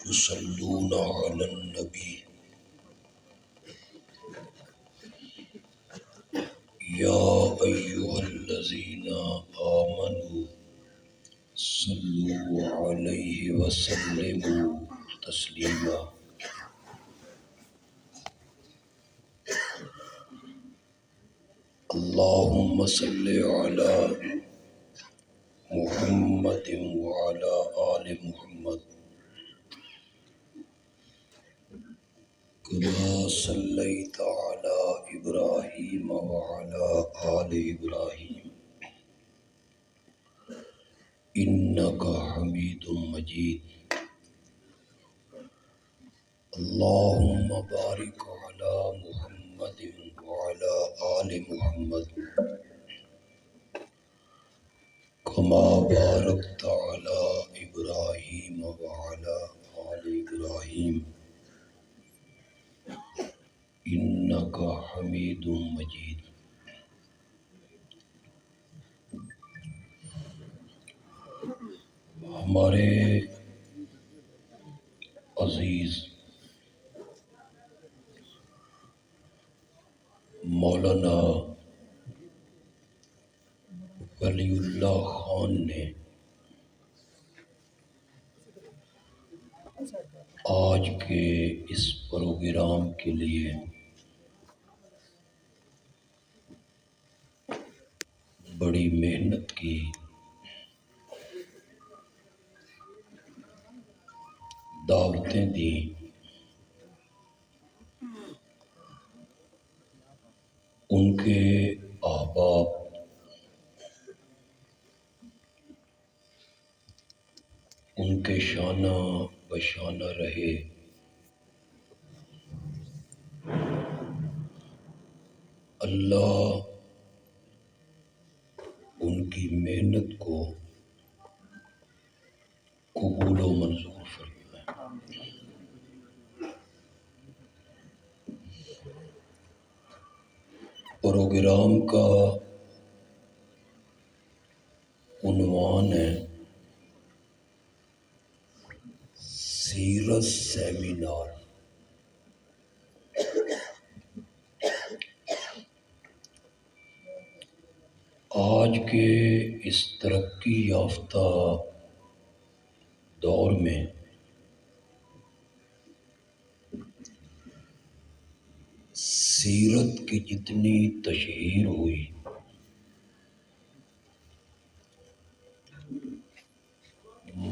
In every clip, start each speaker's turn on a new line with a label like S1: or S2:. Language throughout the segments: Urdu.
S1: يصلون على النبي يا أيها الذين آمنوا صلوا عليه وسلموا تسليما اللهم صل على محمد وعلى آل محمد كما صليت على إبراهيم وعلى آل إبراهيم إنك حميد مجيد اللهم بارك على محمد وعلى آل محمد كما باركت على إبراهيم وعلى آل إبراهيم إنك حميد مجيد ہمارے عزیز مولانا ولی اللہ خان نے آج کے اس پروگرام کے لیے بڑی محنت کی، دعوتیں دیں، ان کے احباب ان کے شانہ بشانہ رہے، اللہ ان کی محنت کو قبول و منظور فرمائے۔ پروگرام کا عنوان ہے سیرت سیمینار۔ آج کے اس ترقی یافتہ دور میں سیرت کی جتنی تشہیر ہوئی،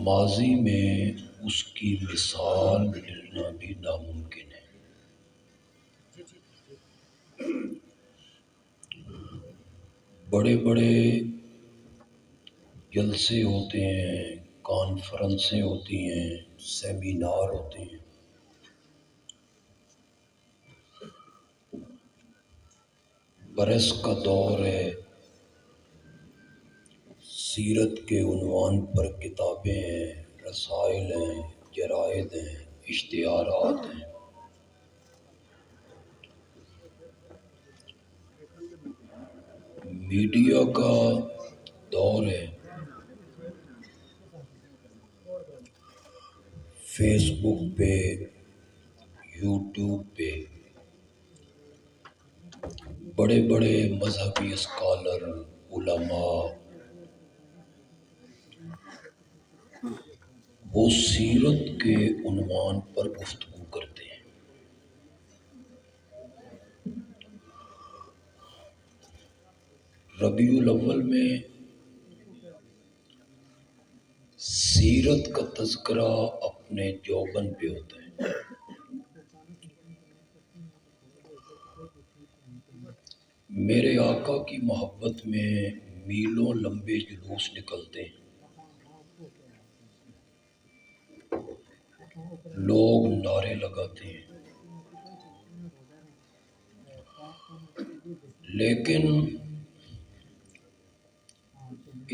S1: ماضی میں اس کی مثال ملنا بھی ناممکن ہے۔ بڑے بڑے جلسے ہوتے ہیں، کانفرنسیں ہوتی ہیں، سیمینار ہوتے ہیں، برس کا دور ہے، سیرت کے عنوان پر کتابیں ہیں، رسائل ہیں، جرائد ہیں، اشتہارات ہیں۔ میڈیا کا دور ہے، فیس بک پہ، یوٹیوب پہ بڑے بڑے مذہبی اسکالر، علماء وہ سیرت کے عنوان پر گفتگو کرتے ہیں۔ ربیع الاول میں سیرت کا تذکرہ اپنے جوبن پہ ہوتا ہے، میرے آقا کی محبت میں میلوں لمبے جلوس نکلتے ہیں، لوگ نعرے لگاتے ہیں، لیکن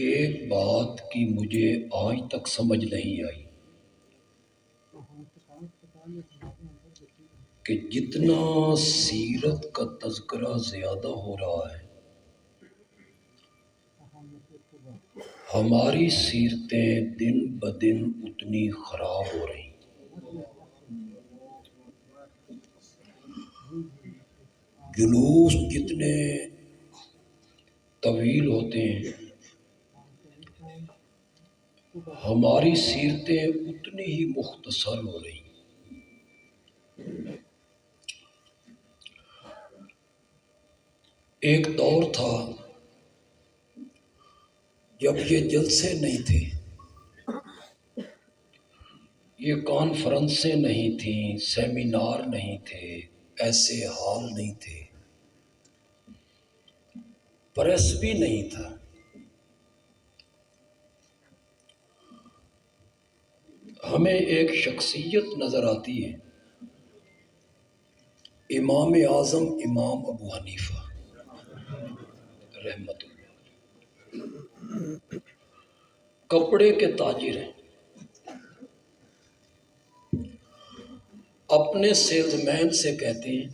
S1: ایک بات کی مجھے آج تک سمجھ نہیں آئی کہ جتنا سیرت کا تذکرہ زیادہ ہو رہا ہے، ہماری سیرتیں دن بدن اتنی خراب ہو رہی ہیں۔ جلوس جتنے طویل ہوتے ہیں ہماری سیرتیں اتنی ہی مختصر ہو رہی. ایک دور تھا جب یہ جلسے نہیں تھے، یہ کانفرنسیں نہیں تھیں، سیمینار نہیں تھے، ایسے حال نہیں تھے، پریس بھی نہیں تھا. ہمیں ایک شخصیت نظر آتی ہے، امام اعظم امام ابو حنیفہ رحمت اللہ، کپڑے کے تاجر ہیں. اپنے سیلز مین سے کہتے ہیں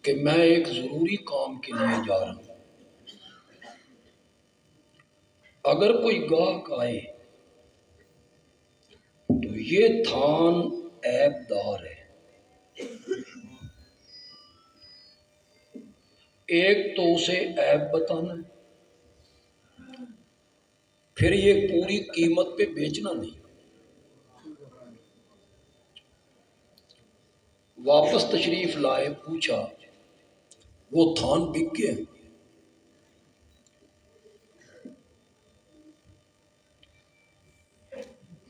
S1: کہ میں ایک ضروری کام کے لیے جا رہا ہوں، اگر کوئی گاہک آئے تو یہ تھان عیب دار ہے. ایک تو اسے عیب بتانا ہے، پھر یہ پوری قیمت پہ بیچنا نہیں. واپس تشریف لائے، پوچھا وہ تھان بک گیا؟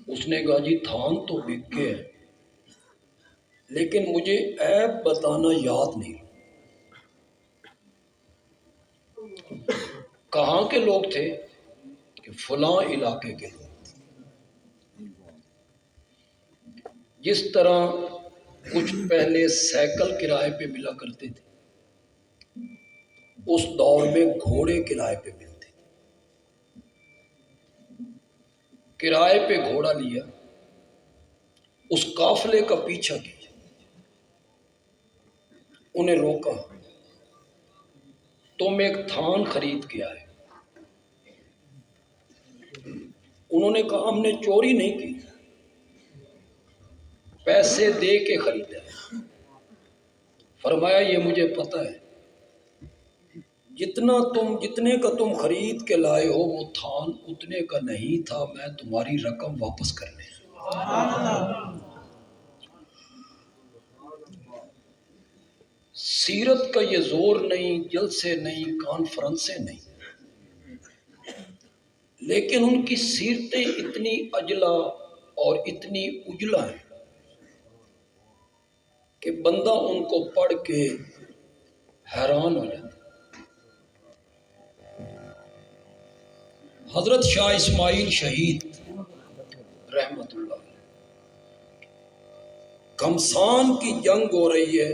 S1: اس نے کہا جی تھان تو بک گیا لیکن مجھے عیب بتانا یاد نہیں. کہاں کے لوگ تھے؟ کہ فلاں علاقے کے لوگ. جس طرح کچھ پہلے سائیکل کرائے پہ ملا کرتے تھے، اس دور میں گھوڑے کرائے پہ ملتے. کرائے پہ گھوڑا لیا، اس قافلے کا پیچھا کیا، انہیں روکا، تم ایک تھان خرید کے آئے. انہوں نے کہا ہم نے چوری نہیں کی، پیسے دے کے خریدا ہے. فرمایا یہ مجھے پتا ہے، جتنے کا تم خرید کے لائے ہو وہ تھان اتنے کا نہیں تھا، میں تمہاری رقم واپس کرنے. سیرت کا یہ زور نہیں، جلسے نہیں، کانفرنسیں نہیں، لیکن ان کی سیرتیں اتنی اجلا اور اتنی اجلا ہیں کہ بندہ ان کو پڑھ کے حیران ہو جاتا. حضرت شاہ اسماعیل شہید رحمت اللہ، گھمسان کی جنگ ہو رہی ہے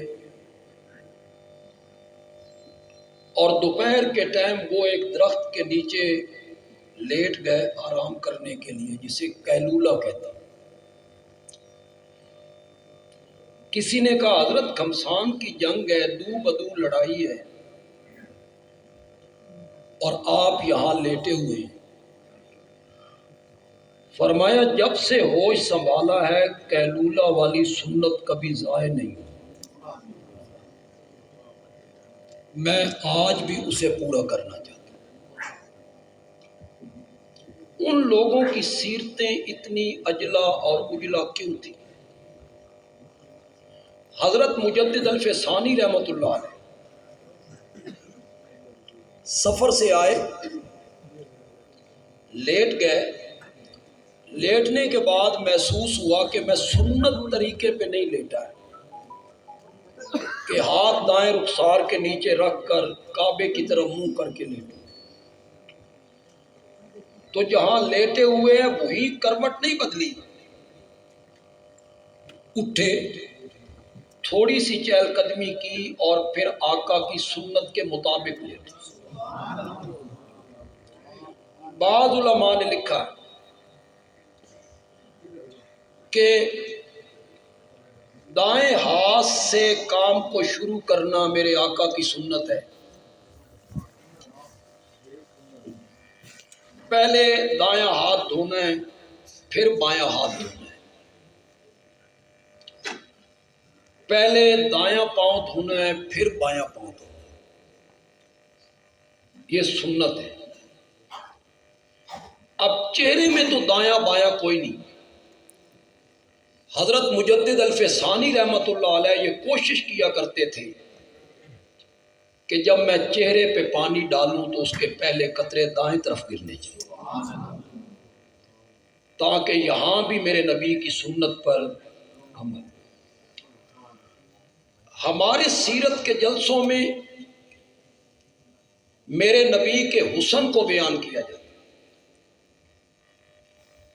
S1: اور دوپہر کے ٹائم وہ ایک درخت کے نیچے لیٹ گئے آرام کرنے کے لیے، جسے قیلولہ کہتا. کسی نے کہا حضرت گھمسان کی جنگ ہے، دو بدو لڑائی ہے اور آپ یہاں لیٹے ہوئے ہیں. فرمایا جب سے ہوش سنبھالا ہے قیلولہ والی سنت کبھی ضائع نہیں، میں آج بھی اسے پورا کرنا چاہتا ہوں. ان لوگوں کی سیرتیں اتنی اجلا اور اجلا کیوں تھی؟ حضرت مجدد الفسانی رحمت اللہ علیہ سفر سے آئے، لیٹ گئے. لیٹنے کے بعد محسوس ہوا کہ میں سنت طریقے پہ نہیں لیٹا ہے، کہ ہاتھ دائیں رخسار کے نیچے رکھ کر کعبے کی طرف منہ کر کے لیٹوں. تو جہاں لیٹے ہوئے ہیں وہی کروٹ نہیں بدلی، اٹھے، تھوڑی سی چہل قدمی کی اور پھر آقا کی سنت کے مطابق لیٹے. بعض علماء نے لکھا کہ دائیں ہاتھ سے کام کو شروع کرنا میرے آقا کی سنت ہے. پہلے دایاں ہاتھ دھونا ہے، پھر بایاں ہاتھ دھونا ہے، پہلے دایاں پاؤں دھونا ہے پھر بایاں پاؤں دھونا ہے، یہ سنت ہے۔ اب چہرے میں تو دایاں بایاں کوئی نہیں۔ حضرت مجدد الفسانی رحمۃ اللہ علیہ یہ کوشش کیا کرتے تھے کہ جب میں چہرے پہ پانی ڈالوں تو اس کے پہلے قطرے دائیں طرف گرنے چاہیے، تاکہ یہاں بھی میرے نبی کی سنت پر عمل۔ ہمارے سیرت کے جلسوں میں میرے نبی کے حسن کو بیان کیا جاتا ہے،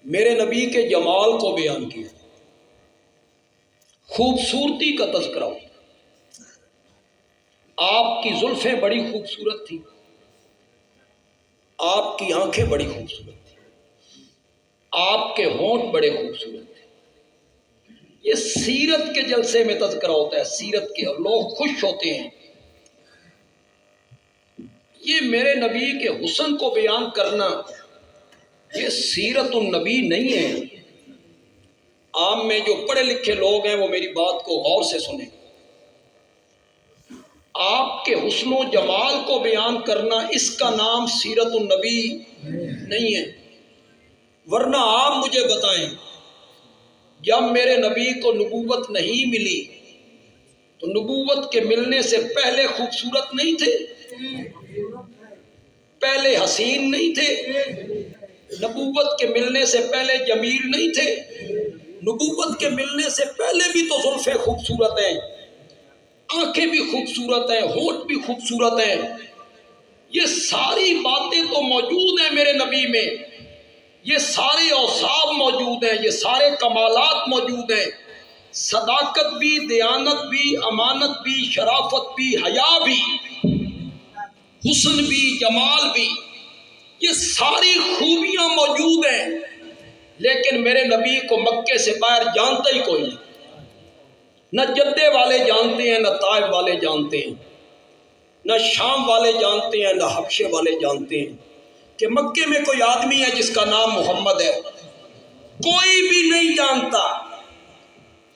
S1: میرے نبی کے جمال کو بیان کیا جاتا ہے، خوبصورتی کا تذکرہ ہوتا ہے۔ آپ کی زلفیں بڑی خوبصورت تھیں، آپ کی آنکھیں بڑی خوبصورت تھیں، آپ کے ہونٹ بڑے خوبصورت تھے۔ یہ سیرت کے جلسے میں تذکرہ ہوتا ہے، سیرت کے، اور لوگ خوش ہوتے ہیں۔ یہ میرے نبی کے حسن کو بیان کرنا یہ سیرت النبی نہیں ہے۔ عام میں جو پڑھے لکھے لوگ ہیں وہ میری بات کو غور سے سنیں۔ آپ کے حسن و جمال کو بیان کرنا اس کا نام سیرت النبی نہیں ہے۔ ورنہ آپ مجھے بتائیں، جب میرے نبی کو نبوت نہیں ملی تو نبوت کے ملنے سے پہلے خوبصورت نہیں تھے؟ پہلے حسین نہیں تھے؟ نبوت کے ملنے سے پہلے جمیل نہیں تھے؟ نبوت کے ملنے سے پہلے بھی تو زلفیں خوبصورت ہیں، آنکھیں بھی خوبصورت ہیں، ہونٹ بھی خوبصورت ہیں۔ یہ ساری باتیں تو موجود ہیں میرے نبی میں، یہ سارے اوصاف موجود ہیں، یہ سارے کمالات موجود ہیں، صداقت بھی، دیانت بھی، امانت بھی، شرافت بھی، حیا بھی، حسن بھی، جمال بھی، یہ ساری خوبیاں موجود ہیں۔ لیکن میرے نبی کو مکے سے باہر جانتا ہی کوئی نہیں، نہ جدے والے جانتے ہیں، نہ طائف والے جانتے ہیں، نہ شام والے جانتے ہیں، نہ حبشے والے جانتے ہیں کہ مکے میں کوئی آدمی ہے جس کا نام محمد ہے۔ کوئی بھی نہیں جانتا۔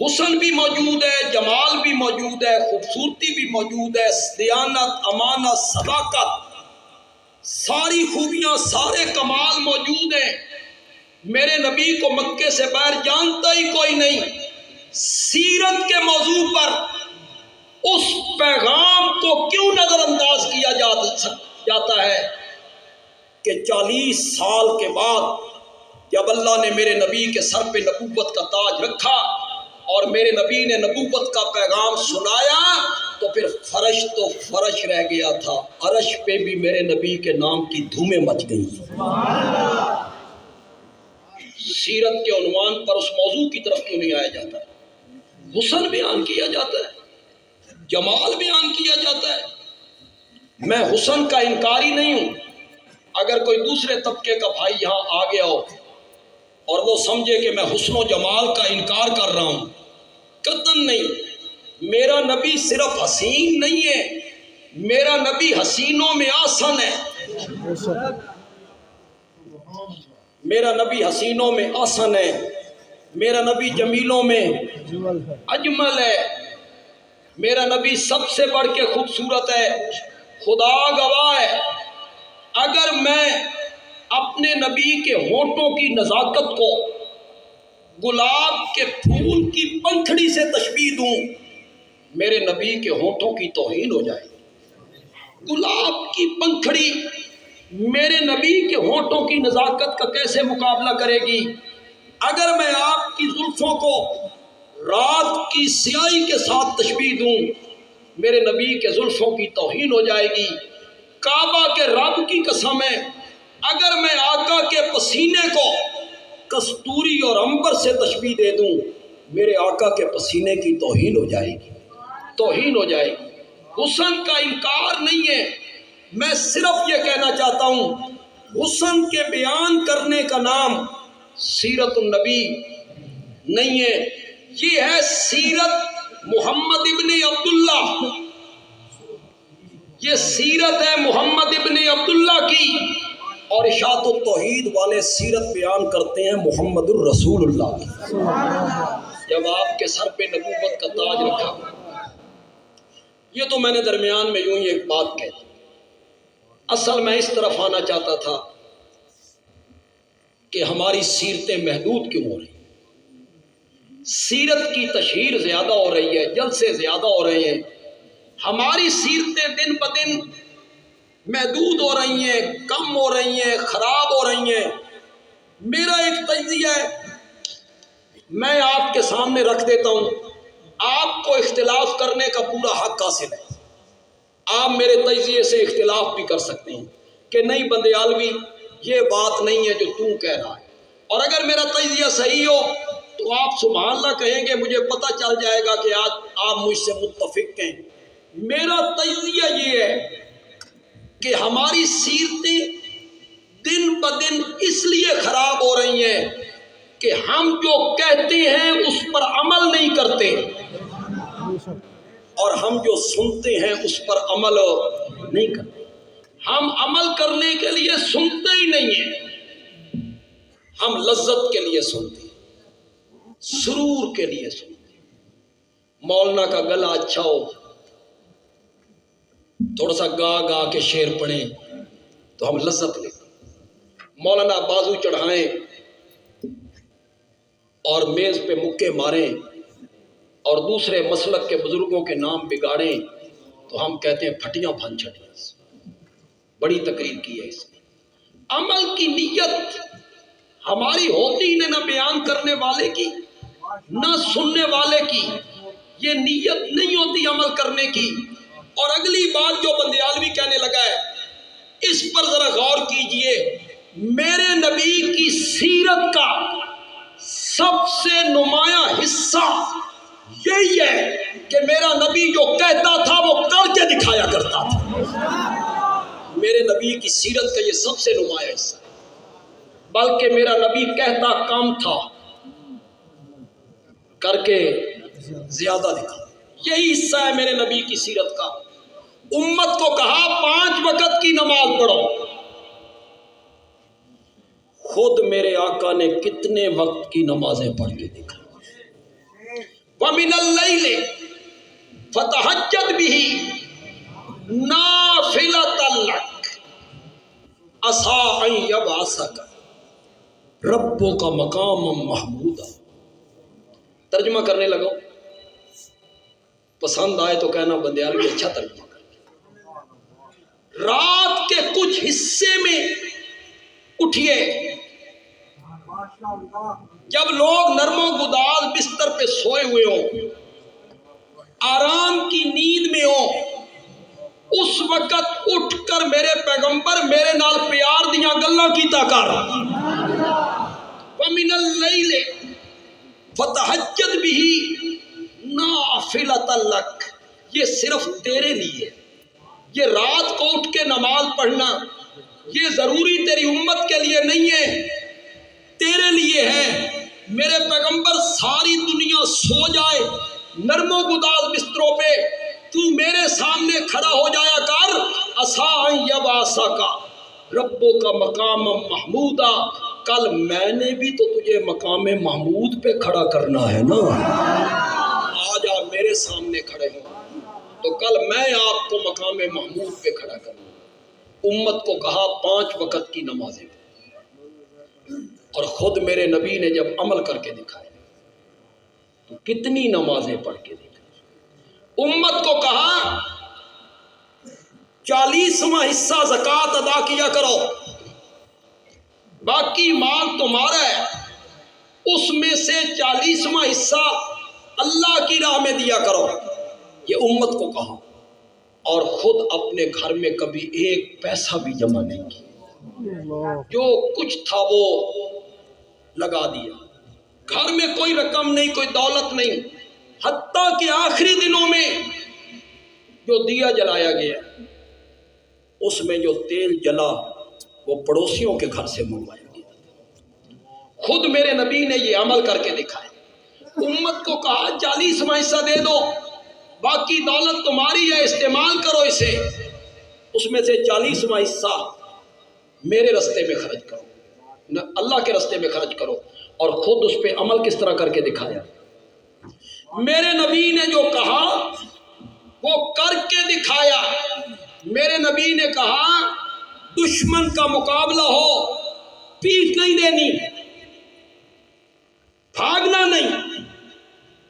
S1: حسن بھی موجود ہے، جمال بھی موجود ہے، خوبصورتی بھی موجود ہے، دیانت، امانت، صداقت، ساری خوبیاں، سارے کمال موجود ہیں۔ میرے نبی کو مکے سے باہر جانتا ہی کوئی نہیں۔ سیرت کے موضوع پر اس پیغام کو کیوں نظر انداز کیا جاتا ہے کہ 40 سال کے بعد جب اللہ نے میرے نبی کے سر پہ نبوت کا تاج رکھا اور میرے نبی نے نبوت کا پیغام سنایا تو پھر فرش تو فرش رہ گیا تھا، عرش پہ بھی میرے نبی کے نام کی دھومیں مچ گئی۔ سیرت کے عنوان پر اس موضوع کی طرف کیوں نہیں آیا جاتا ہے؟ حسن بیان کیا جاتا ہے، جمال بیان کیا جاتا ہے۔ میں حسن کا انکاری نہیں ہوں۔ اگر کوئی دوسرے طبقے کا بھائی یہاں آ گیا ہو اور وہ سمجھے کہ میں حسن و جمال کا انکار کر رہا ہوں، قطعاً نہیں۔ میرا نبی صرف حسین نہیں ہے، میرا نبی حسینوں میں آسن ہے، میرا نبی حسینوں میں آسن ہے، میرا نبی جمیلوں میں اجمل ہے، میرا نبی سب سے بڑھ کے خوبصورت ہے۔ خدا گواہ ہے، اگر میں اپنے نبی کے ہونٹوں کی نزاکت کو گلاب کے پھول کی پنکھڑی سے تشبیہ دوں، میرے نبی کے ہونٹوں کی توہین ہو جائے گی۔ گلاب کی پنکھڑی میرے نبی کے ہونٹوں کی نزاکت کا کیسے مقابلہ کرے گی؟ اگر میں آپ کی زلفوں کو رات کی سیاہی کے ساتھ تشبیہ دوں، میرے نبی کے زلفوں کی توہین ہو جائے گی۔ کعبہ کے رب کی قسم ہے، اگر میں آقا کے پسینے کو کستوری اور عنبر سے تشبیہ دے دوں، میرے آقا کے پسینے کی توہین ہو جائے گی، توہین ہو جائے گی۔ حسن کا انکار نہیں ہے، میں صرف یہ کہنا چاہتا ہوں حسن کے بیان کرنے کا نام سیرت النبی نہیں ہے، یہ ہے سیرت محمد ابن عبداللہ، یہ سیرت ہے محمد ابن عبداللہ کی، اور اشاعت التوحید والے سیرت بیان کرتے ہیں محمد الرسول اللہ کی، جب آپ کے سر پہ نبوت کا تاج رکھا۔ یہ تو میں نے درمیان میں یوں ہی ایک بات کہی، اصل میں اس طرف آنا چاہتا تھا کہ ہماری سیرتیں محدود کیوں ہو رہی ہیں، سیرت کی تشہیر زیادہ ہو رہی ہے، جلسے زیادہ ہو رہے ہیں، ہماری سیرتیں دن بدن محدود ہو رہی ہیں، کم ہو رہی ہیں، خراب ہو رہی ہیں۔ میرا ایک تجزیہ ہے، میں آپ کے سامنے رکھ دیتا ہوں، آپ کو اختلاف کرنے کا پورا حق حاصل ہے، آپ میرے تجزیے سے اختلاف بھی کر سکتے ہیں کہ نہیں بندیالوی یہ بات نہیں ہے جو تو کہہ رہا ہے، اور اگر میرا تجزیہ صحیح ہو تو آپ سبحان اللہ کہیں گے، مجھے پتہ چل جائے گا کہ آج آپ مجھ سے متفق ہیں۔ میرا تجزیہ یہ ہے کہ ہماری سیرتیں دن بدن اس لیے خراب ہو رہی ہیں کہ ہم جو کہتے ہیں اس پر عمل نہیں کرتے، اور ہم جو سنتے ہیں اس پر عمل نہیں کرتے۔ ہم عمل کرنے کے لیے سنتے ہی نہیں ہیں، ہم لذت کے لیے سنتے ہیں، سرور کے لیے سنتے ہیں۔ مولانا کا گلا اچھا ہو، تھوڑا سا گا گا کے شعر پڑھیں تو ہم لذت لیں، مولانا بازو چڑھائیں اور میز پہ مکے ماریں اور دوسرے مسلک کے بزرگوں کے نام بگاڑیں تو ہم کہتے ہیں پھٹیاں پھن چھٹیاں، بڑی تقریر کی ہے اس نے۔ عمل کی نیت ہماری ہوتی ہی نہ بیان کرنے والے کی نہ سننے والے کی، یہ نیت نہیں ہوتی عمل کرنے کی۔ اور اگلی بات جو بندیالوی کہنے لگا ہے، اس پر ذرا غور کیجئے، میرے نبی کی سیرت کا سب سے نمایاں حصہ یہی ہے کہ میرا نبی جو کہتا تھا وہ کر کے دکھایا کرتا تھا۔ میرے نبی کی سیرت کا یہ سب سے نمایاں حصہ ہے، بلکہ میرا نبی کہتا کم تھا، کر کے زیادہ دکھا۔ یہی حصہ ہے میرے نبی کی سیرت کا۔ امت کو کہا 5 وقت کی نماز پڑھو، خود میرے آقا نے کتنے وقت کی نمازیں پڑھ کے دکھائی۔ وَمِنَ اللَّيْلِ فَتَہَجَّدْ بِهِ نَافِلَةً لَكَ عَسَىٰ أَن يَبْعَثَكَ رَبُّكَ مَقَامًا مَحْمُودًا۔ ترجمہ کرنے لگا، پسند آئے تو کہنا بندیالوی اچھا ترجمہ کر۔ رات کے کچھ حصے میں اٹھئے، جب لوگ نرم و گداز بستر پہ سوئے ہوئے ہوں، آرام کی نیند میں ہوں، اس وقت اٹھ کر میرے پیغمبر میرے نال پیار دیاں گلاں کیتا کر۔ وَمِنَ اللَّيْلِ فَتَہَجَّدْ بِهِ نَافِلَةً لَكَ، یہ صرف تیرے لیے، یہ رات کو اٹھ کے نماز پڑھنا یہ ضروری تیری امت کے لیے نہیں ہے، تیرے لیے ہے۔ میرے پیغمبر ساری دنیا سو جائے نرم و گداز بستروں پہ، تو میرے سامنے کھڑا ہو جایا کر، عَسَىٰ أَن يَبْعَثَكَ رَبُّكَ مَقَامًا مَحْمُودًا، کل میں نے بھی تو تجھے مقام محمود پہ کھڑا کرنا ہے نا۔ آج آپ میرے سامنے کھڑے ہوں تو کل میں آپ کو مقام محمود پہ کھڑا کروں۔ امت کو کہا 5 وقت کی نمازیں، اور خود میرے نبی نے جب عمل کر کے دکھایا تو کتنی نمازیں پڑھ کے دکھائی۔ امت کو کہا 40واں حصہ زکوٰۃ ادا کیا کرو، باقی مال تمہارا ہے، اس میں سے 40واں حصہ اللہ کی راہ میں دیا کرو، یہ امت کو کہا، اور خود اپنے گھر میں کبھی ایک پیسہ بھی جمع نہیں کیا، جو کچھ تھا وہ لگا دیا، گھر میں کوئی رقم نہیں، کوئی دولت نہیں، حتیٰ کہ آخری دنوں میں جو دیا جلایا گیا اس میں جو تیل جلا وہ پڑوسیوں کے گھر سے منگوایا گیا۔ خود میرے نبی نے یہ عمل کر کے دکھایا۔ امت کو کہا 40واں حصہ دے دو، باقی دولت تمہاری ہے، استعمال کرو اسے، اس میں سے 40واں حصہ میرے راستے میں خرچ کرو، نہ اللہ کے راستے میں خرچ کرو، اور خود اس پہ عمل کس طرح کر کے دکھایا۔ میرے نبی نے جو کہا وہ کر کے دکھایا۔ میرے نبی نے کہا دشمن کا مقابلہ ہو، پیٹھ نہیں دینی، بھاگنا نہیں،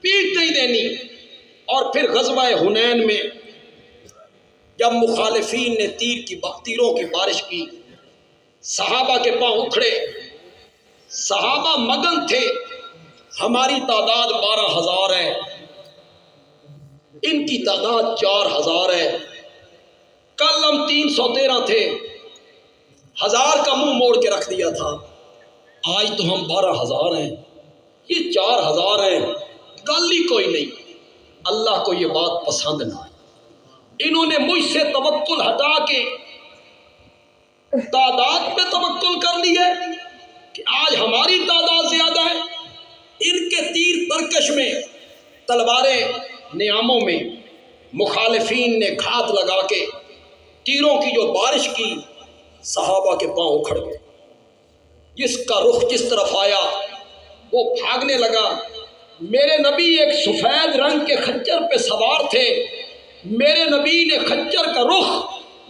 S1: پیٹھ نہیں دینی۔ اور پھر غزوہ حنین میں جب مخالفین نے تیروں کی بارش کی، صحابہ کے پاؤں اکھڑے، صحابہ مگن تھے۔ ہماری تعداد 12,000 ہے، ان کی تعداد 4,000 ہے، کل ہم 313 تھے، 1000 کا منہ موڑ کے رکھ دیا تھا، آج تو ہم 12,000 ہیں، یہ 4,000 ہیں، گل ہی کوئی نہیں۔ اللہ کو یہ بات پسند نہ آئی، انہوں نے مجھ سے توکل ہٹا کے تعداد پہ توکل کر لی ہے کہ آج ہماری تعداد زیادہ ہے۔ ان کے تیر ترکش میں، تلواریں نیاموں میں، مخالفین نے گھات لگا کے تیروں کی جو بارش کی، صحابہ کے پاؤں اکھڑ گئے۔ جس کا رخ جس طرف آیا وہ بھاگنے لگا۔ میرے نبی ایک سفید رنگ کے خچر پہ سوار تھے، میرے نبی نے خچر کا رخ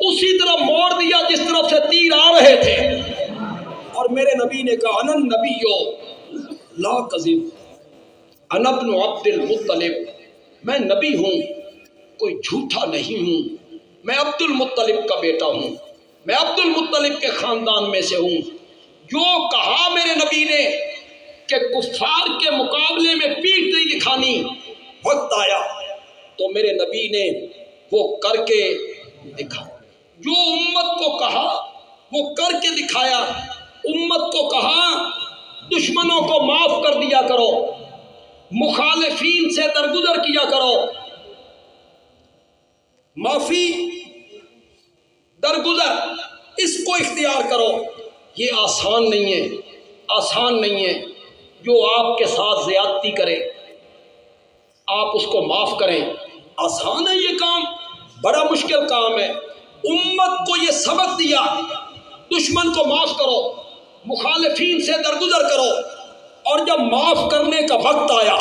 S1: اسی طرح موڑ دیا جس طرف سے تیر آ رہے تھے، اور میرے نبی نے کہا انا النبی لا کذب انا ابن عبد المطلب، میں نبی ہوں، کوئی جھوٹا نہیں ہوں، میں عبد المطلب کا بیٹا ہوں، میں عبد المطلب کے خاندان میں سے ہوں۔ جو کہا میرے نبی نے کہ کفار کے مقابلے میں پیٹھ نہیں دکھانی، وقت آیا تو میرے نبی نے وہ کر کے دکھا۔ جو امت کو کہا وہ کر کے دکھایا۔ امت کو کہا دشمنوں کو معاف کر دیا کرو، مخالفین سے درگزر کیا کرو، معافی، درگزر، اس کو اختیار کرو۔ یہ آسان نہیں ہے، آسان نہیں ہے۔ جو آپ کے ساتھ زیادتی کرے آپ اس کو معاف کریں، آسان ہے یہ کام؟ بڑا مشکل کام ہے۔ امت کو یہ سبق دیا، دشمن کو معاف کرو، مخالفین سے درگزر کرو، اور جب معاف کرنے کا وقت آیا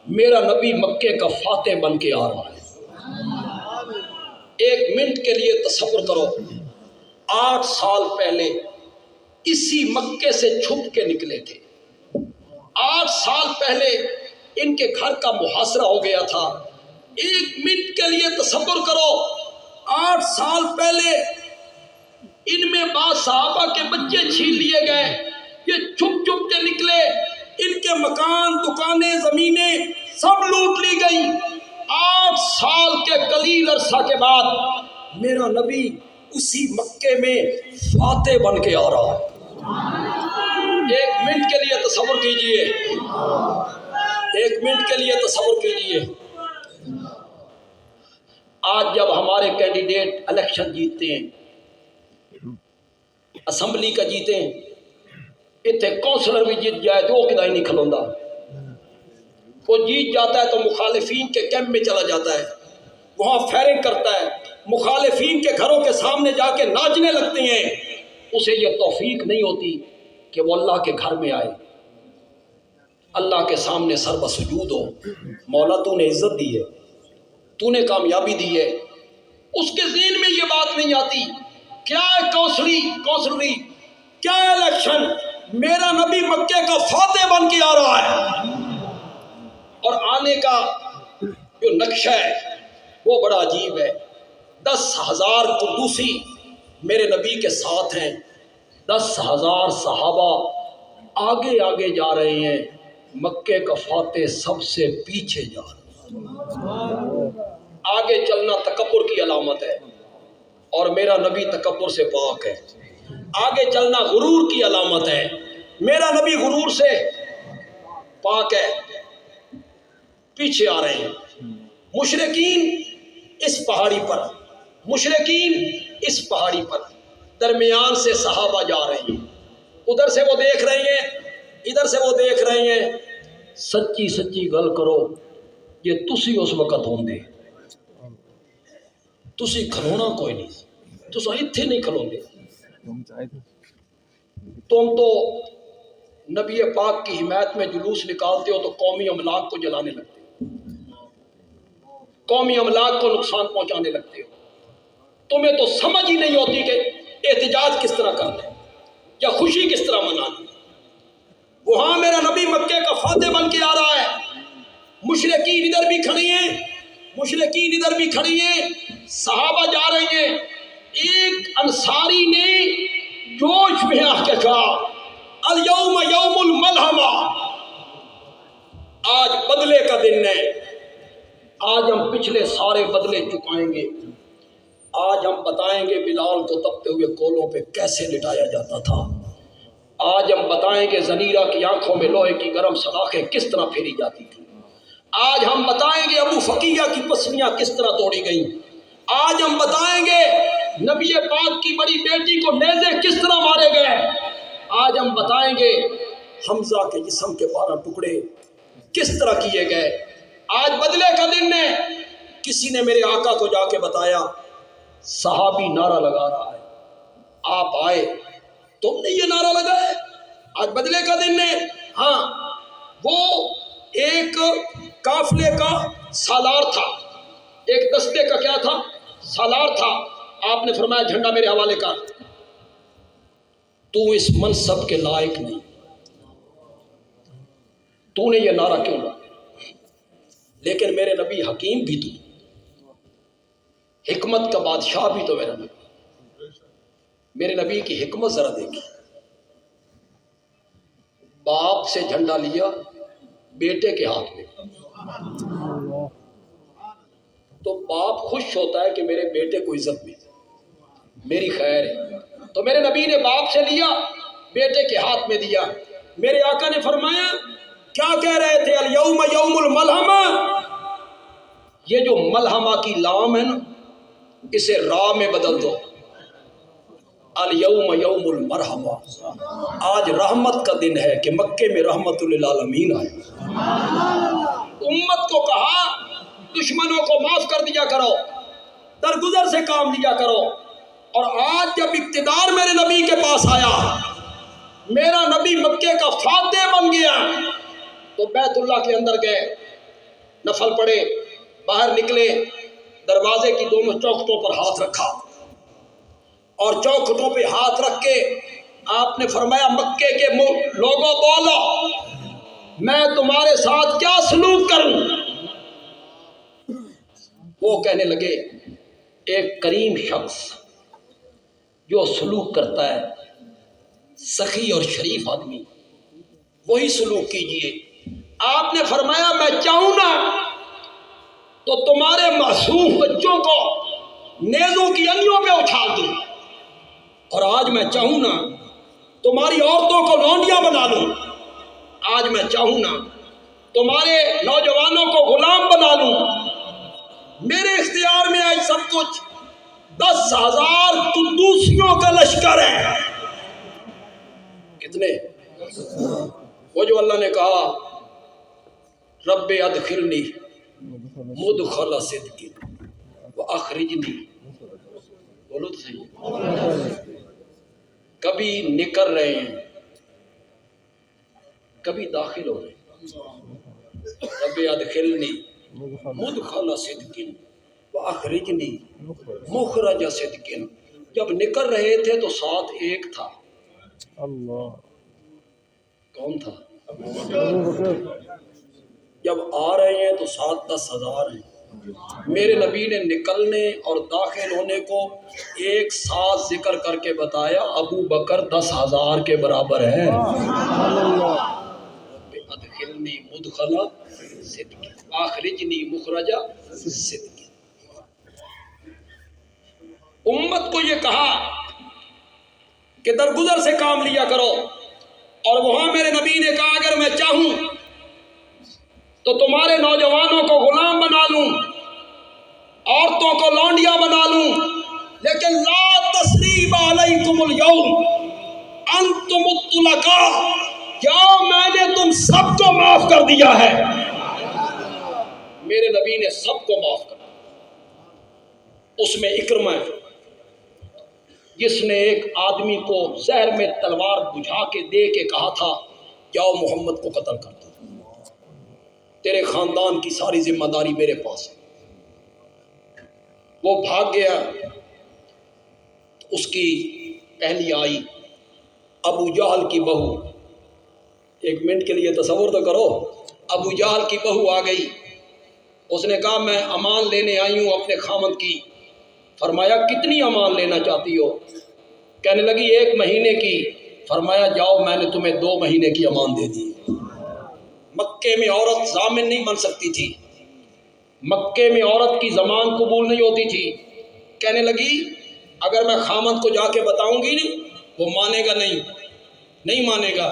S1: میرا نبی مکے کا فاتح بن کے آ رہا ہے۔ ایک منٹ کے لیے تصور کرو، 8 سال پہلے اسی مکے سے چھپ کے نکلے تھے، 8 سال پہلے ان کے گھر کا محاصرہ ہو گیا تھا۔ ایک منٹ کے لیے تصور کرو، 8 سال پہلے ان میں بعض صحابہ کے بچے چھین لیے گئے، یہ چھپ چھپ کے نکلے، ان کے مکان، دکانیں، زمینیں سب لوٹ لی گئی۔ 8 سال کے قلیل عرصہ کے بعد میرا نبی اسی مکے میں فاتح بن کے آ رہا ہے۔ ایک منٹ کے لیے تصور کیجئے، ایک منٹ کے لیے تصور کیجئے، آج جب ہمارے کینڈیڈیٹ الیکشن جیتتے ہیں، اسمبلی کا جیتے ہیں، اتنے کونسلر بھی جیت جائے تو وہ کدھر نہیں کھلوندا، وہ جیت جاتا ہے تو مخالفین کے کیمپ میں چلا جاتا ہے، وہاں فائرنگ کرتا ہے، مخالفین کے گھروں کے سامنے جا کے ناچنے لگتے ہیں۔ اسے یہ توفیق نہیں ہوتی کہ وہ اللہ کے گھر میں آئے، اللہ کے سامنے سر بسجود ہو، مولا تو نے عزت دی ہے، تو نے کامیابی دی ہے۔ اس کے ذہن میں یہ بات نہیں آتی کیا ہے کونسلری، کیا ہے الیکشن، میرا نبی مکے کا فاتح بن کے آ رہا ہے، اور آنے کا جو نقشہ ہے وہ بڑا عجیب ہے۔ 10,000 قدوسی میرے نبی کے ساتھ ہیں، 10,000 صحابہ آگے آگے جا رہے ہیں، مکے کا فاتح سب سے پیچھے جا رہا ہے۔ آگے چلنا تکبر کی علامت ہے، اور میرا نبی تکبر سے پاک ہے۔ آگے چلنا غرور کی علامت ہے، میرا نبی غرور سے پاک ہے۔ پیچھے آ رہے ہیں مشرکین اس پہاڑی پر، مشرکین اس پہاڑی پر، درمیان سے صحابہ جا رہے ہیں، ادھر سے وہ دیکھ رہے ہیں، ادھر سے وہ دیکھ رہے ہیں۔ سچی سچی گل کرو، یہ تسی اس وقت ہوندے، تسی کھلونا کوئی نہیں، تسا اتھے نہیں کھلوندے، تم تو نبی پاک کی حمایت میں جلوس نکالتے ہو تو قومی املاک کو جلانے لگتے ہو، قومی املاک کو نقصان پہنچانے لگتے ہو۔ تمہیں تو سمجھ ہی نہیں ہوتی کہ احتجاج کس طرح کرنا ہے یا خوشی کس طرح منانی۔ وہاں میرا نبی مکے کا فاتح بن کے آ رہا ہے، مشرکین ادھر بھی کھڑی ہیں، مشرکین ادھر بھی کھڑی ہیں، صحابہ جا رہے ہیں۔ ایک انصاری نے جوش میں آ کے کہا الیوم یوم الملحمہ، آج بدلے کا دن ہے، آج ہم پچھلے سارے بدلے چکائیں گے، آج ہم بتائیں گے بلال کو تپتے ہوئے کولوں پہ کیسے لٹایا جاتا تھا، آج ہم بتائیں گے زنیرہ کی آنکھوں میں لوہے کی گرم سلاخیں کس طرح پھیری جاتی تھی، آج ہم بتائیں گے ابو فقیہ کی پسلیاں کس طرح توڑی گئیں، آج ہم بتائیں گے نبی پاک کی بڑی بیٹی کو نیزے کس طرح مارے گئے، آج ہم بتائیں گے حمزہ کے جسم کے 12 ٹکڑے کس طرح کیے گئے۔ آج بدلے کا دن ہے۔ کسی نے میرے آقا کو جا کے بتایا صحابی نعرہ لگا رہا ہے، آپ آئے، تم نے یہ نعرہ لگایا، آج بدلے کا دن ہے۔ ہاں، وہ ایک قافلے کا سالار تھا، ایک دستے کا کیا تھا، سالار تھا۔ آپ نے فرمایا جھنڈا میرے حوالے کر، تو اس منصب کے لائق نہیں، تو نے یہ نعرہ کیوں لگا؟ لیکن میرے نبی حکیم بھی تو، حکمت کا بادشاہ بھی تو میرا نبی، میرے نبی کی حکمت ذرا دیکھی۔ باپ سے جھنڈا لیا بیٹے کے ہاتھ میں، تو باپ خوش ہوتا ہے کہ میرے بیٹے کو عزت ملی، میری خیر ہے، تو میرے نبی نے باپ سے لیا بیٹے کے ہاتھ میں دیا۔ میرے آقا نے فرمایا کیا کہہ رہے تھے، الیوم یوم الملحمہ، یہ جو ملحمہ کی لام ہے نا اسے را میں بدل دو، الیوم یوم المرحمہ، آج رحمت کا دن ہے کہ مکے میں رحمت للعالمین آئے۔ امت کو کہا دشمنوں کو معاف کر دیا کرو، درگزر سے کام لیا کرو، اور آج جب اقتدار میرے نبی کے پاس آیا، میرا نبی مکے کا فاتح بن گیا، تو بیت اللہ کے اندر گئے، نفل پڑے، باہر نکلے، دروازے کی دونوں چوکھٹوں پر ہاتھ رکھا، اور چوکھٹوں پہ ہاتھ رکھ کے آپ نے فرمایا مکے کے لوگوں بولو میں تمہارے ساتھ کیا سلوک کروں؟ وہ کہنے لگے ایک کریم شخص جو سلوک کرتا ہے، سخی اور شریف آدمی، وہی سلوک کیجئے۔ آپ نے فرمایا میں چاہوں نا تو تمہارے معصوم بچوں کو نیزوں کی انیوں پہ اچھال دوں، اور آج میں چاہوں نا تمہاری عورتوں کو لونڈیاں بنا لوں، آج میں چاہوں نا تمہارے نوجوانوں کو غلام بنا لوں۔ میرے اختیار میں آج سب کچھ، 10,000 قدوسیوں کا لشکر ہے۔ کتنے؟ وہ جو اللہ نے کہا رب ادخلنی مدخل صدق واخرجنی، بولو تو صحیح، کبھی نکل رہے ہیں کبھی داخل ہو رہے ہیں۔ رب ادخلنی مدخل صدق واخرجنی مخرج صدق، جب نکل رہے تھے تو ساتھ ایک تھا، اللہ کون تھا؟ جب آ رہے ہیں تو ساتھ 10,000 ہیں۔ میرے نبی نے نکلنے اور داخل ہونے کو ایک ساتھ ذکر کر کے بتایا، ابو بکر 10,000 کے برابر ہے۔ ادخلنی مدخل صدق اخرجنی مخرج صدق۔ امت کو یہ کہا کہ درگزر سے کام لیا کرو، اور وہاں میرے نبی نے کہا اگر میں چاہوں تو تمہارے نوجوانوں کو غلام بنا لوں، عورتوں کو لونڈیاں بنا لوں، لیکن لا تثریب علیکم اليوم انتم الطلقاء، کیا میں نے تم سب کو معاف کر دیا ہے؟ میرے نبی نے سب کو معاف کر دیا، اس میں اکرمہ ہے، جس نے ایک آدمی کو زہر میں تلوار بجھا کے دے کے کہا تھا جاؤ محمد کو قتل کر دو، تیرے خاندان کی ساری ذمہ داری میرے پاس ہے۔ وہ بھاگ گیا، اس کی پہلی آئی ابو جہل کی بہو، ایک منٹ کے لیے تصور تو کرو، ابو جہل کی بہو آ گئی، اس نے کہا میں امان لینے آئی ہوں اپنے خامد کی۔ فرمایا کتنی امان لینا چاہتی ہو؟ کہنے لگی 1 مہینے کی۔ فرمایا جاؤ میں نے تمہیں 2 مہینے کی امان دے دی۔ مکے میں عورت ضامن نہیں بن سکتی تھی، مکے میں عورت کی زمان قبول نہیں ہوتی تھی۔ کہنے لگی اگر میں خامد کو جا کے بتاؤں گی نہیں وہ مانے گا نہیں مانے گا،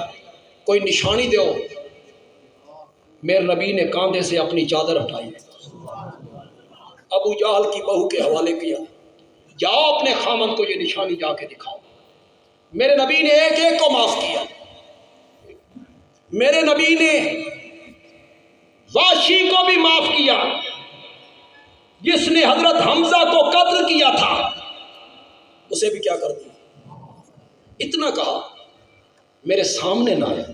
S1: کوئی نشانی دو۔ میرے نبی نے کاندھے سے اپنی چادر ہٹائی، ابو جہل کی بہو کے حوالے کیا، جاؤ اپنے خامد کو یہ نشانی جا کے دکھاؤ۔ میرے نبی نے ایک ایک کو معاف کیا۔ میرے نبی نے واشی کو بھی معاف کیا جس نے حضرت حمزہ کو قتل کیا تھا، اسے بھی کیا کر دیا؟ اتنا کہا میرے سامنے نہ آیا،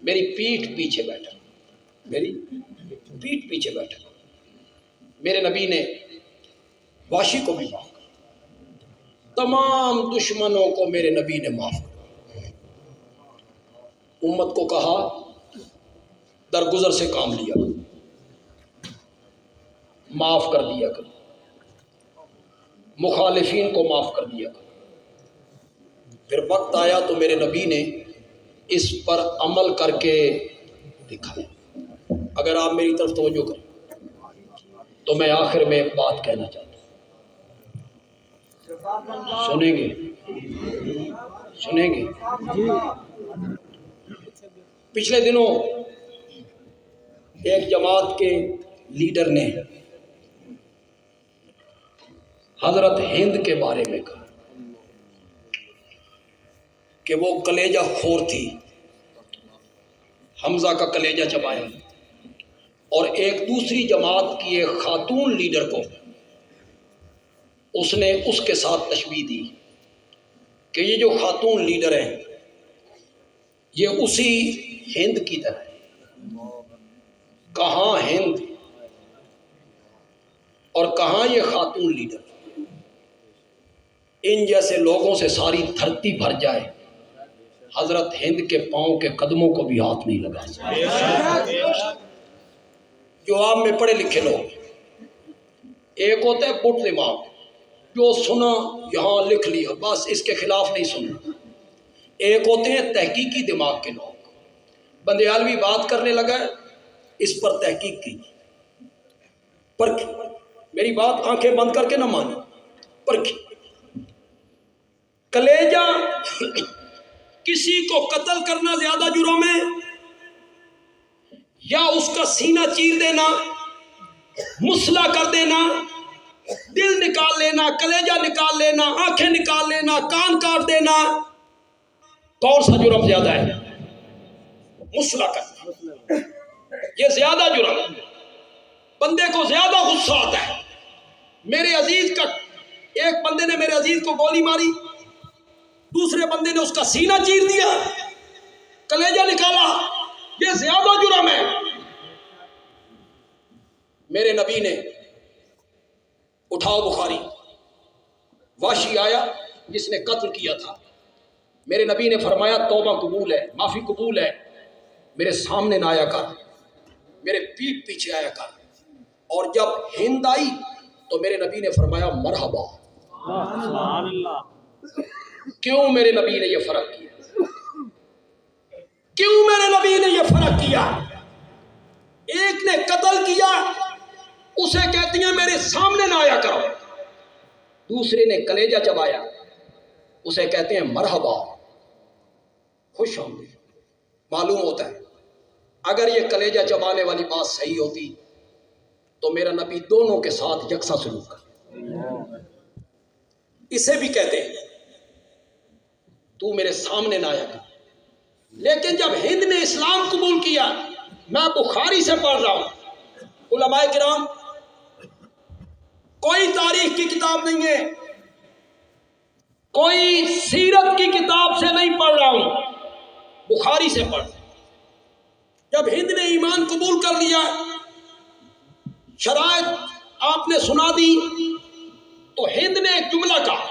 S1: میری پیٹھ پیچھے بیٹھا، میری پیٹھ پیچھے بیٹھا۔ میرے نبی نے واشی کو بھی معاف کیا، تمام دشمنوں کو میرے نبی نے معاف کیا۔ امت کو کہا درگزر سے کام لیا کرو، معاف کر دیا کرو، مخالفین کو معاف کر دیا کرو۔ پھر وقت آیا تو میرے نبی نے اس پر عمل کر کے دکھایا۔ اگر آپ میری طرف توجہ کریں تو میں آخر میں ایک بات کہنا چاہتا ہوں، سنیں گے؟ پچھلے دنوں ایک جماعت کے لیڈر نے حضرت ہند کے بارے میں کہا کہ وہ کلیجہ خور تھی، حمزہ کا کلیجہ چبایا، اور ایک دوسری جماعت کی ایک خاتون لیڈر کو اس نے اس کے ساتھ تشبیہ دی کہ یہ جو خاتون لیڈر ہیں یہ اسی ہند کی طرح ہے۔ کہاں ہند اور کہاں یہ خاتون لیڈر؟ ان جیسے لوگوں سے ساری دھرتی بھر جائے، حضرت ہند کے پاؤں کے قدموں کو بھی ہاتھ نہیں لگا سکتے۔ جو آپ میں پڑھے لکھے لوگ، ایک ہوتا ہے پٹ دماغ، جو سنا یہاں لکھ لیا بس اس کے خلاف نہیں سننا۔ ایک ہوتے ہیں تحقیقی دماغ کے لوگ، بندیالوی بات کرنے لگا ہے اس پر تحقیق کی، پرکھی، میری بات آنکھیں بند کر کے نہ مانی، پرکھی۔ کلیجہ کسی کو قتل کرنا زیادہ جرم ہے یا اس کا سینہ چیر دینا، مسلح کر دینا، دل نکال لینا، کلیجہ نکال لینا، آنکھیں نکال لینا، کان کاٹ دینا؟ کون سا جرم زیادہ ہے؟ مسلح کرنا، یہ زیادہ جرم ہے، بندے کو زیادہ غصہ آتا ہے۔ میرے عزیز کا ایک بندے نے میرے عزیز کو گولی ماری، دوسرے بندے نے اس کا سینہ چیر دیا، کلیجہ نکالا، یہ زیادہ جرم ہے۔ میرے نبی نے اٹھاؤ بخاری، واشی آیا جس نے قتل کیا تھا، میرے نبی نے فرمایا توبہ قبول ہے، معافی قبول ہے، میرے سامنے نہ آیا کر، میرے پیٹھ پیچھے آیا کر۔ اور جب ہند آئی تو میرے نبی نے فرمایا مرحبا۔ سبحان اللہ۔ کیوں میرے نبی نے یہ فرق کیا؟ کیوں میرے نبی نے یہ فرق کیا؟ ایک نے قتل کیا، اسے کہتی ہیں میرے سامنے نہ آیا کرو، دوسرے نے کلیجہ چبایا، اسے کہتے ہیں مرحبا، خوش آمدید۔ معلوم ہوتا ہے اگر یہ کلیجہ چبانے والی بات صحیح ہوتی تو میرا نبی دونوں کے ساتھ یکساں سلوک کرتا۔ اسے بھی کہتے ہیں تو میرے سامنے نہ آیا کر۔ لیکن جب ہند نے اسلام قبول کیا، میں بخاری سے پڑھ رہا ہوں، علماء کرام، کوئی تاریخ کی کتاب نہیں ہے، کوئی سیرت کی کتاب سے نہیں پڑھ رہا ہوں، بخاری سے پڑھ. جب ہند نے ایمان قبول کر لیا، شرائط آپ نے سنا دی، تو ہند نے ایک جملہ کہا،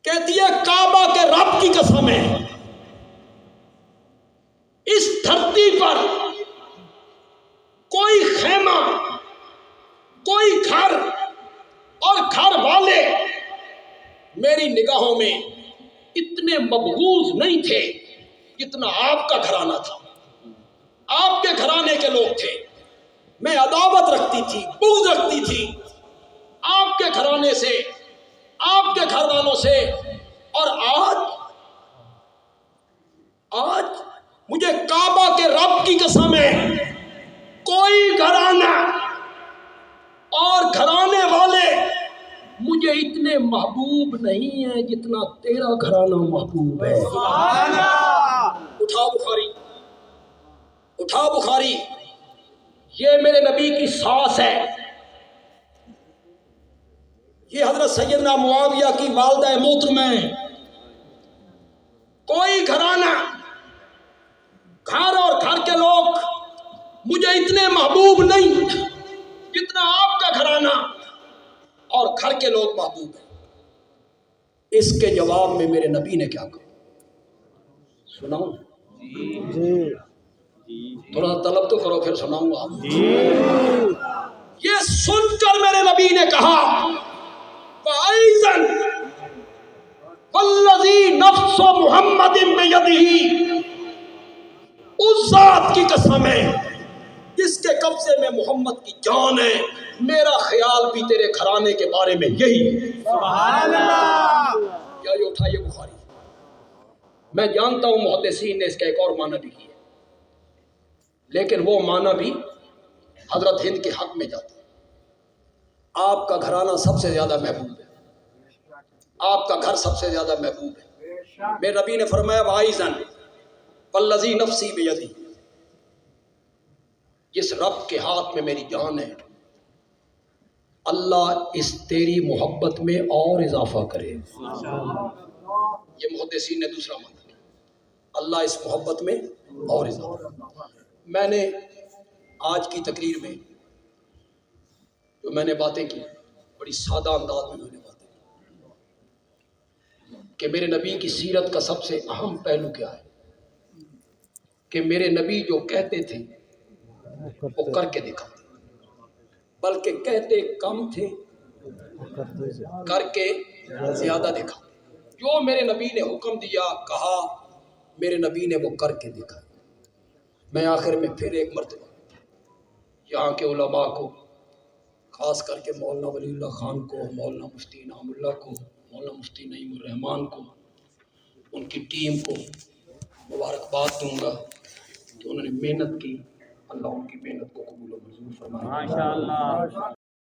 S1: کہتی ہے کعبہ کے رب کی قسم ہے، اس دھرتی پر کوئی خیمہ، کوئی گھر اور گھر والے میری نگاہوں میں اتنے مبغوض نہیں تھے جتنا آپ کا گھرانہ تھا. آپ کے گھرانے کے لوگ تھے، میں عداوت رکھتی تھی، بغض رکھتی تھی آپ کے گھرانے سے، آپ کے گھر والوں سے. اور آج مجھے کعبہ کے رب کی قسم ہے، کوئی گھرانہ اور گھرانے والے مجھے اتنے محبوب نہیں ہیں جتنا تیرا گھرانہ محبوب ہے. اٹھا بخاری، یہ میرے نبی کی ساس ہے، یہ حضرت سیدنا معاویہ کی والدہ محترمہ ہے. کوئی گھرانہ، گھر اور گھر کے لوگ مجھے اتنے محبوب نہیں جتنا آپ کا گھرانہ اور گھر کے لوگ محبوب ہیں. اس کے جواب میں میرے نبی نے کیا کہا سناؤں؟ تھوڑا طلب تو کرو، پھر سناؤں گا. یہ سن کر میرے نبی نے کہا فَأَيْضًا وَالَّذِي نَفْسُ مُحَمَّدٍ بِيَدِهِ، اس ذات کی قسم ہے جس کے قبضے میں محمد کی جان ہے، میرا خیال بھی تیرے گھرانے کے بارے میں یہی ہے. سبحان اللہ. کیا یہ اٹھائیے بخاری. میں جانتا ہوں محدثین نے اس کا ایک اور معنی بھی کیا، لیکن وہ معنی بھی حضرت ہند کے حق میں جاتا ہے. آپ کا گھرانہ سب سے زیادہ محبوب ہے، آپ کا گھر سب سے زیادہ محبوب ہے. میرے نبی نے فرمایا وَعَيْزًا وَالَّذِي نَفْسِي بِيَدِهِ، جس رب کے ہاتھ میں میری جان ہے، اللہ اس تیری محبت میں اور اضافہ کرے. یہ محدثین نے دوسرا معنی کیا، اللہ اس محبت میں اور اضافہ. میں نے آج کی تقریر میں جو میں نے باتیں کی، بڑی سادہ انداز میں نے باتیں کی کہ میرے نبی کی سیرت کا سب سے اہم پہلو کیا ہے کہ میرے نبی جو کہتے تھے وہ کر کے دکھاتے، بلکہ کہتے کم تھے، کر کے زیادہ دکھاتے. جو میرے نبی نے حکم دیا، کہا، میرے نبی نے وہ کر کے دکھا. میں آخر میں پھر ایک مرتبہ یہاں کے علماء کو، خاص کر کے مولانا ولی اللہ خان کو، مولانا مفتی انعام اللہ کو، مولانا مفتی نعیم الرحمان کو، ان کی ٹیم کو مبارکباد دوں گا کہ انہوں نے محنت کی. اللہ ان کی محنت کو قبول و منظور فرمائے. ماشاءاللہ.